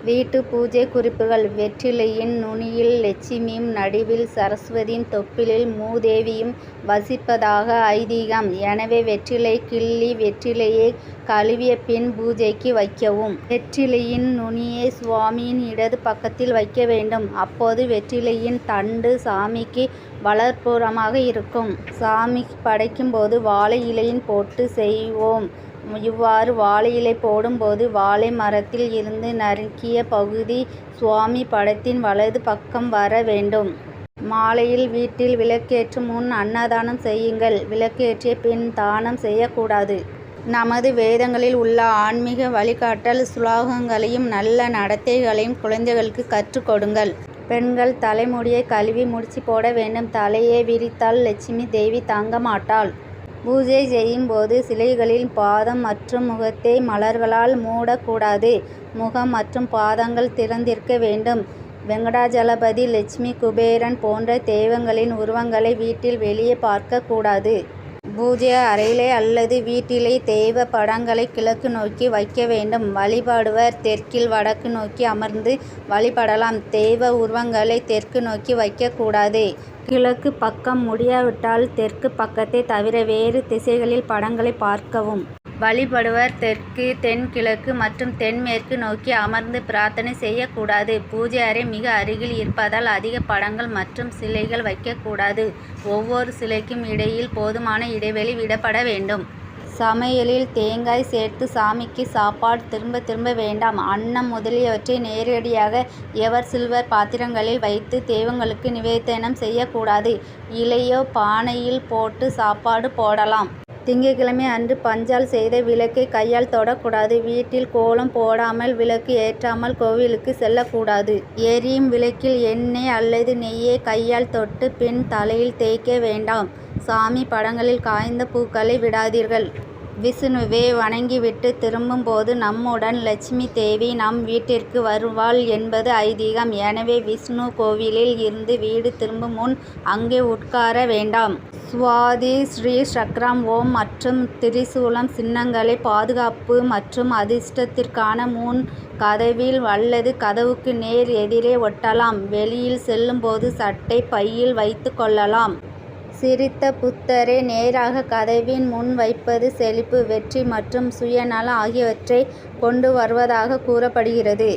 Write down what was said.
வீட்டு பூஜை குறிப்புகள்: வெற்றிலையின் நுனியில் லட்சுமியும் நடுவில் சரஸ்வதியும் தொப்புளில் மூதேவியும் வசிப்பதாக ஐதீகம். எனவே வெற்றிலை கிள்ளி வெற்றிலையை கழுவிய பின் பூஜைக்கு வைக்கவும். வெற்றிலையின் நுனியை சுவாமியின் இடது பக்கத்தில் வைக்க வேண்டும். அப்போது வெற்றிலையின் தண்டு சாமிக்கு வலப்புறமாக இருக்கும். சாமிக்கு படைக்கும் போது வாழை இலையில் போட்டு செய்வோம். இவ்வாறு வாழை இலை போடும்போது வாழை மரத்தில் இருந்து நறுக்கிய பகுதி சுவாமி படத்தின் வலது பக்கம் வர வேண்டும். மாலையில் வீட்டில் விளக்கேற்றும் முன் அன்னதானம் செய்யுங்கள். விளக்கேற்றிய பின் தானம் செய்யக்கூடாது. நமது வேதங்களில் உள்ள ஆன்மீக வழிகாட்டல் சுலோகங்களையும் நல்ல நடத்தைகளையும் குழந்தைகளுக்கு கற்றுக் கொடுங்கள். பெண்கள் தலைமுடியை கழுவி முடிச்சு போட வேண்டும். தலையை விரித்தால் லட்சுமி தேவி தங்க மாட்டாள். பூஜை செய்யும் போது சிலைகளின் பாதம் மற்றும் முகத்தை மலர்களால் மூடக்கூடாது. முகம் மற்றும் பாதங்கள் திறந்திருக்க வேண்டும். வெங்கடாஜலபதி, லட்சுமி, குபேரன் போன்ற தெய்வங்களின் உருவங்களை வீட்டில் வெளியே பார்க்க கூடாது. பூஜை அறையிலே அல்லது வீட்டிலே தெய்வ படங்களை கிழக்கு நோக்கி வைக்க வேண்டும். வழிபடுவர் தெற்கில் வடக்கு நோக்கி அமர்ந்து வழிபடலாம். தெய்வ உருவங்களை தெற்கு நோக்கி வைக்கக்கூடாது. கிழக்கு பக்கம் முடியாவிட்டால் தெற்கு பக்கத்தை தவிர வேறு திசைகளில் படங்களை பார்க்கவும். வழிபடுவர் தெற்கு, தென்கிழக்கு மற்றும் தென்மேற்கு நோக்கி அமர்ந்து பிரார்த்தனை செய்யக்கூடாது. பூஜை அறை மிக அருகில் இருப்பதால் அதிக படங்கள் மற்றும் சிலைகள் வைக்கக்கூடாது. ஒவ்வொரு சிலைக்கும் இடையில் போதுமான இடைவெளி விடப்பட வேண்டும். சமையலில் தேங்காய் சேர்த்து சாமிக்கு சாப்பாடு திரும்ப திரும்ப வேண்டாம். அன்னம் முதலியவற்றை நேரடியாக எவர் சில்வர் பாத்திரங்களில் வைத்து தெய்வங்களுக்கு நிவேதனம் செய்யக்கூடாது. இலையோ பானையில் போட்டு சாப்பாடு போடலாம். திங்கட்கிழமை அன்று பஞ்சால் செய்த விளக்கை கையால் தொடக்கூடாது. வீட்டில் கோலம் போடாமல் விளக்கு ஏற்றாமல் கோவிலுக்கு செல்லக்கூடாது. எரியும் விளக்கில் எண்ணெய் அல்லது நெய்யை கையால் தொட்டு பின் தலையில் தேய்க்க வேண்டாம். சாமி படங்களில் காய்ந்த பூக்களை விடாதீர்கள். விஷ்ணுவை வணங்கிவிட்டு திரும்பும் போது நம்முடன் லட்சுமி தேவி நம் வீட்டிற்கு வருவாள் என்பது ஐதீகம். எனவே விஷ்ணு கோவிலில் இருந்து வீடு திரும்பும் முன் அங்கே உட்கார வேண்டாம். சுவாதி, ஸ்ரீ சக்கரம், ஓம் மற்றும் திரிசூலம் சின்னங்களை பாதுகாப்பு மற்றும் அதிர்ஷ்டத்திற்கான முன் கதவில் அல்லது கதவுக்கு நேர் எதிரே ஒட்டலாம். வெளியில் செல்லும்போது சட்டை பையில் வைத்து கொள்ளலாம். சிரித்த புத்தரை நேராக கதவின் முன் வைப்பது செழிப்பு, வெற்றி மற்றும் சுயநலம் ஆகியவற்றை கொண்டு வருவதாக கூறப்படுகிறது.